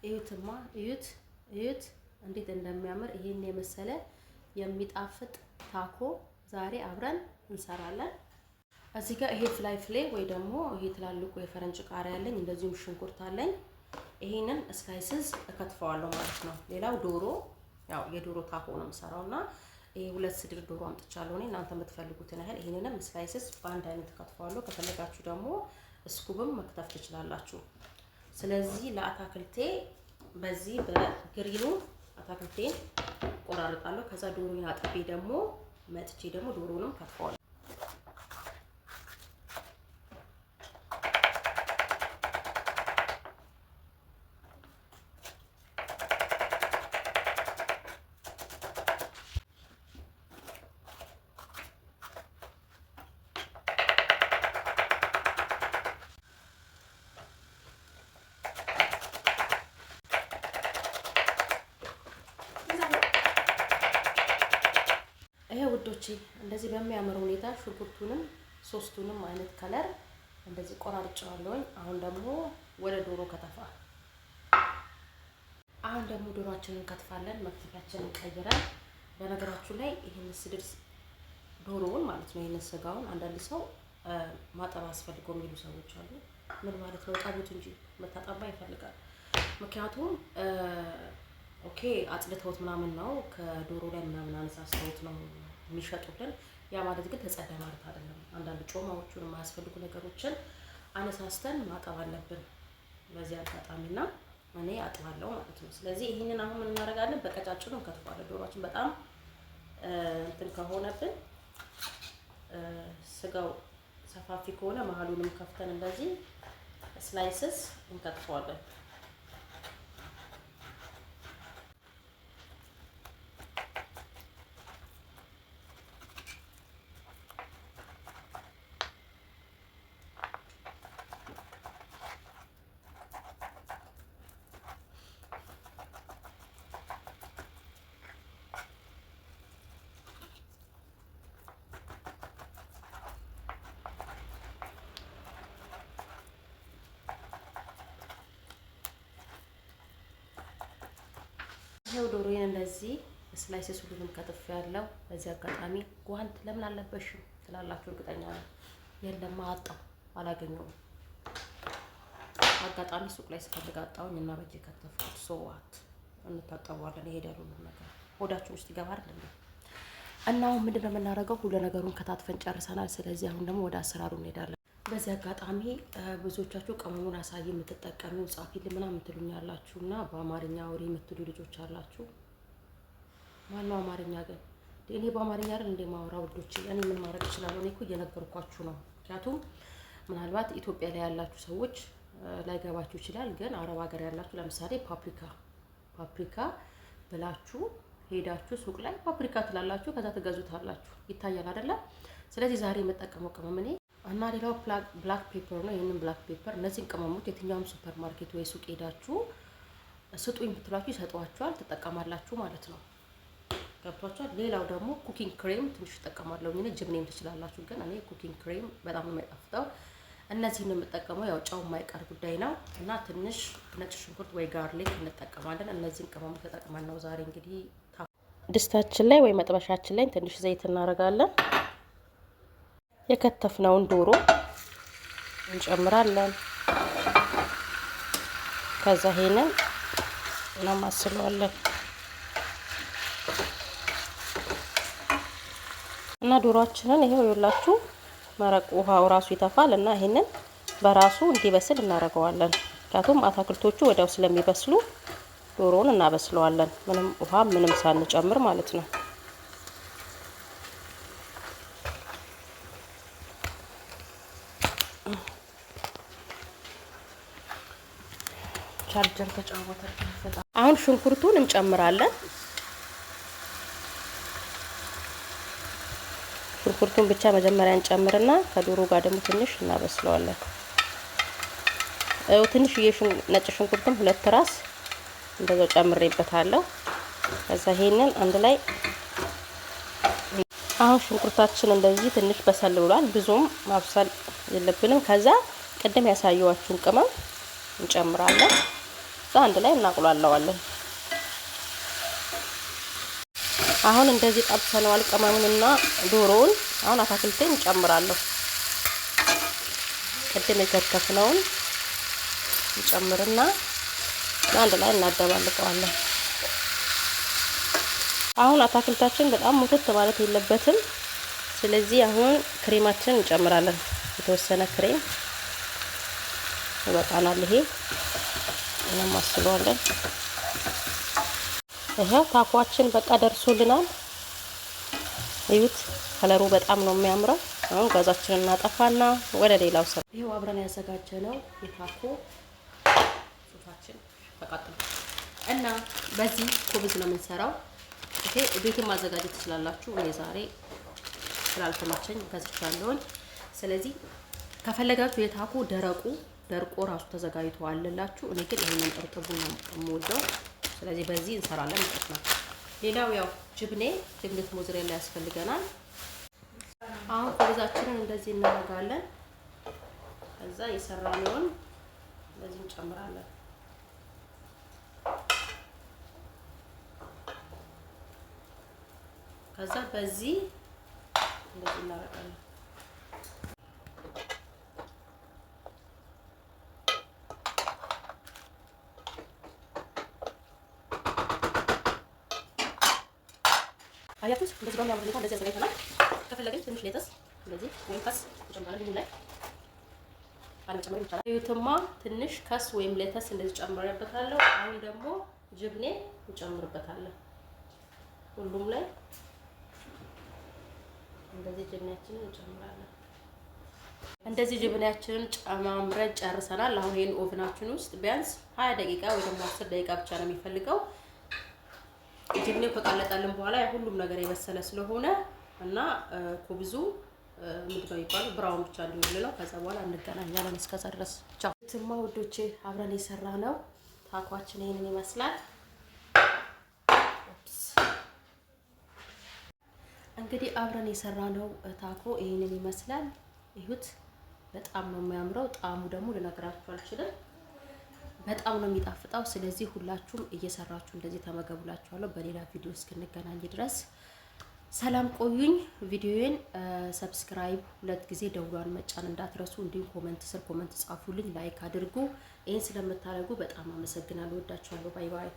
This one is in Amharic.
እዩትማ እዩት እንዴት እንደሚያምር ይሄን የመሰለ የሚጣፍጥ ታኮ ዛሬ አብረን እንሰራለን። እዚህ ጋር ይሄ ፍላይ ወይ ደግሞ ይሄ ትላልቁ የፈረንጅ ቃሪያ ያለኝ እንደዚሁም ሽንኩርት አለኝ። ይሄንን ስላይስስ እከትፈዋለሁ ማለት ነው። ሌላው ዶሮ ያው የዶሮ ታኮ ነው የምሰራውና ይሄ 2 ስድር ዶሮ አምጥቻለሁ እኔ። እናንተ የምትፈልጉትን ያህል ይሄንንም ስላይስስ በአንድ አይነት እከትፈዋለሁ። ከፈለጋችሁ ደግሞ ስኩብም መክተፍ ትችላላችሁ። ስለዚህ ለአታክልቴ በዚህ በግሪኑ አታክልቴን ቆራርጣለሁ። ከዛ ዶሮውን አጥቤ ደግሞ መጥቼ ደግሞ ዶሮውንም ከትፈዋለሁ። ይሄ ውዶቼ እንደዚህ በሚያምር ሁኔታ ሽንኩርቱንም ሶስቱንም አይነት ከለር እንደዚህ ቆራርጬዋለሁኝ። አሁን ደግሞ ወደ ዶሮ ከተፋ ዶሮአችንን ከትፋለን። መክተፊያችንን ቀይረን በነገራችሁ ላይ ይሄን ስድር ዶሮውን ማለት ነው ይሄን ስጋውን አንዳንድ ሰው ማጠብ አስፈልገው የሚሉ ሰዎች አሉ። ምን ማለት ነው? ጠቡት እንጂ መታጠባ ይፈልጋል። ምክንያቱም ኦኬ አጽድተውት ምናምን ነው ከዶሮ ላይ ምናምን አነሳስተውት ነው የሚሸጡልን። ያ ማለት ግን ተጸዳ ማለት አይደለም። አንዳንድ ጮማዎቹን የማያስፈልጉ ነገሮችን አነሳስተን ማጠብ አለብን። በዚህ አጋጣሚና እኔ አጥባለሁ ማለት ነው። ስለዚህ ይሄንን አሁን ምን እናደርጋለን? በቀጫጭኑ እንከትፋለን። ዶሮአችን በጣም እንትን ከሆነብን ስጋው ሰፋፊ ከሆነ መሀሉንም ከፍተን እንደዚህ ስላይስስ እንከትፈዋለን። ይሄው ዶሮዬን እንደዚህ ስላይስስ ሁሉንም ከትፍ ያለው። በዚህ አጋጣሚ ጓንት ለምን አለበሽም ትላላችሁ እርግጠኛ ነኝ። የለም አጣው አላገኘውም። አጋጣሚ ሱቅ ላይ ስፈልግ አጣውኝ እና በእጄ ከተፍኩት። ሶዋት እንታጠበዋለን። ይሄዳል ሁሉ ነገር ሆዳችን ውስጥ ይገባል አይደል? እና አሁን ምንድነው የምናደርገው? ሁሉ ነገሩን ከታትፈን ጨርሰናል። ስለዚህ አሁን ደግሞ ወደ አሰራሩ እንሄዳለን። በዚህ አጋጣሚ ብዙዎቻችሁ ቅመሙን አሳይ የምትጠቀሚው ጻፊልኝ ምናምን ትሉኛላችሁና በአማርኛ ወሬ የምትሉ ልጆች አላችሁ። ማነው አማርኛ ግን? እኔ በአማርኛ አይደል እንደ ማውራው ልጆች። እኔ ምን ማድረግ እችላለሁ? እኔ እኮ እየነገርኳችሁ ነው። ምክንያቱም ምናልባት ኢትዮጵያ ላይ ያላችሁ ሰዎች ላይገባችሁ ይችላል። ግን አረብ ሀገር ያላችሁ ለምሳሌ ፓፕሪካ ብላችሁ ሄዳችሁ ሱቅ ላይ ፓፕሪካ ትላላችሁ። ከዛ ትገዙታላችሁ። ይታያል አይደለ? ስለዚህ ዛሬ የምጠቀመው ቅመም እኔ እና ሌላው ብላክ ፔፐር ነው። ይሄንን ብላክ ፔፐር እነዚህን ቅመሞች የትኛውም ሱፐር ማርኬት ወይ ሱቅ ሄዳችሁ ስጡኝ ብትሏችሁ ይሰጧችኋል። ትጠቀማላችሁ ማለት ነው። ገብቷችኋል? ሌላው ደግሞ ኩኪንግ ክሬም ትንሽ እጠቀማለሁ። እኔ ጅብኔም ትችላላችሁ፣ ግን እኔ ኩኪንግ ክሬም በጣም ነው የሚጣፍጠው። እነዚህን የምጠቀመው ያው ጨው የማይቀር ጉዳይ ነው እና ትንሽ ነጭ ሽንኩርት ወይ ጋርሊክ እንጠቀማለን። እነዚህን ቅመሞች ተጠቅመን ነው ዛሬ እንግዲህ ድስታችን ላይ ወይ መጥበሻችን ላይ ትንሽ ዘይት እናደርጋለን። የከተፍነውን ዶሮ እንጨምራለን። ከዛ ይሄንን እናማስለዋለን እና ዶሮአችንን ይሄው ይኸውላችሁ መረቅ ውሃው ራሱ ይተፋል እና ይሄንን በራሱ እንዲበስል እናደርገዋለን። ምክንያቱም አታክልቶቹ ወዲያው ስለሚበስሉ ዶሮውን እናበስለዋለን። ምንም ውሃ ምንም ሳንጨምር ማለት ነው። ቻርጀር ተጫወተ። አሁን ሽንኩርቱን እንጨምራለን። ሽንኩርቱን ብቻ መጀመሪያ እንጨምርና ከዶሮ ጋር ደግሞ ትንሽ እናበስለዋለን። ትንሽ ነጭ ሽንኩርቱም 2 ራስ እንደዛው ጨምሬበታለሁ። ከዛ ይሄንን አንድ ላይ አሁን ሽንኩርታችን እንደዚህ ትንሽ በሰል ብሏል። ብዙም ማብሰል የለብንም። ከዛ ቅድም ያሳየዋችሁን ቅመም እንጨምራለን። አንድ ላይ እናቁላለዋለን። አሁን እንደዚህ ጠብሰነዋል ቅመሙንና ዶሮውን። አሁን አታክልቴን እንጨምራለሁ። ቅድም የከተፍነውን እንጨምርና አንድ ላይ እናደባልቀዋለን። አሁን አታክልታችን በጣም ሙትት ማለት የለበትም። ስለዚህ አሁን ክሬማችን እንጨምራለን። የተወሰነ ክሬም ይበቃናል። ይሄ እናማስለዋለን። ይሄው ታኳችን በቃ ደርሶልናል። እዩት፣ ከለሩ በጣም ነው የሚያምረው። አሁን ጋዛችንን እናጠፋና ወደ ሌላው ስራ። ይሄው አብረን ያዘጋጀነው የታኮ ሱፋችን ተቃጥሎ እና በዚህ ኩብዝ ነው የምንሰራው። ይሄ ቤቱን ማዘጋጀት ትችላላችሁ። እኔ ዛሬ ስላልተመቸኝ ገዝቻለሁ። ስለዚህ ከፈለጋችሁ የታኮ ደርቆ ራሱ ተዘጋጅቶ አለላችሁ። እኔ ግን ይሄንን እርጥቡን ነው የምወደው። ስለዚህ በዚህ እንሰራለን ማለት ነው። ሌላው ያው ጅብኔት ሞዝሬላ ያስፈልገናል። አሁን ኩብዛችንን እንደዚህ እናደርጋለን። ከዛ የሰራነውን እንደዚህ እንጨምራለን። ከዛ በዚህ እንደዚህ እናደርጋለን። አያቱስ እንደዚህ ነው የሚያምር። እንደዚህ አዘጋጅተናል። ከፈለግን ትንሽ ሌተስ እንደዚህ ወይም ከስ እንጨምራለን። ሁሉ ላይ አንጨምርም ይቻላል። እዩትማ ትንሽ ከስ ወይም ሌተስ እንደዚህ ጨምሬበታለሁ። አሁን ደግሞ ጅብኔ እንጨምርበታለን። ሁሉም ላይ እንደዚህ ጅብኔያችንን እንጨምራለን። እንደዚህ ጅብኔያችንን ጨማምረን ጨርሰናል። አሁን ይሄን ኦቭናችን ውስጥ ቢያንስ 20 ደቂቃ ወይ ደግሞ 10 ደቂቃ ብቻ ነው የሚፈልገው። ጅብኔው ከቃለጣልን በኋላ ሁሉም ነገር የበሰለ ስለሆነ እና ኩብዙ ምንድነው የሚባለው ብራውን ብቻ እንዲሆን ነው። ከዛ በኋላ እንገናኛለን። እስከዛ ድረስ ቻው። ትማ ውዶቼ አብረን የሰራ ነው ታኳችን ይሄንን ይመስላል። እንግዲህ አብረን የሰራ ነው ታኮ ይሄንን ይመስላል። ይሁት በጣም ነው የሚያምረው። ጣዕሙ ደግሞ ልነግራችሁ አልችልም። በጣም ነው የሚጣፍጠው። ስለዚህ ሁላችሁም እየሰራችሁ እንደዚህ ተመገቡላችኋለሁ። በሌላ ቪዲዮ እስክንገናኝ ድረስ ሰላም ቆዩኝ። ቪዲዮዬን ሰብስክራይብ 2 ጊዜ ደውሏን መጫን እንዳትረሱ። እንዲሁም ኮሜንት ስር ኮሜንት ጻፉልኝ፣ ላይክ አድርጉ። ይሄን ስለምታደርጉ በጣም አመሰግናለሁ። ወዳችኋለሁ። ባይ ባይ።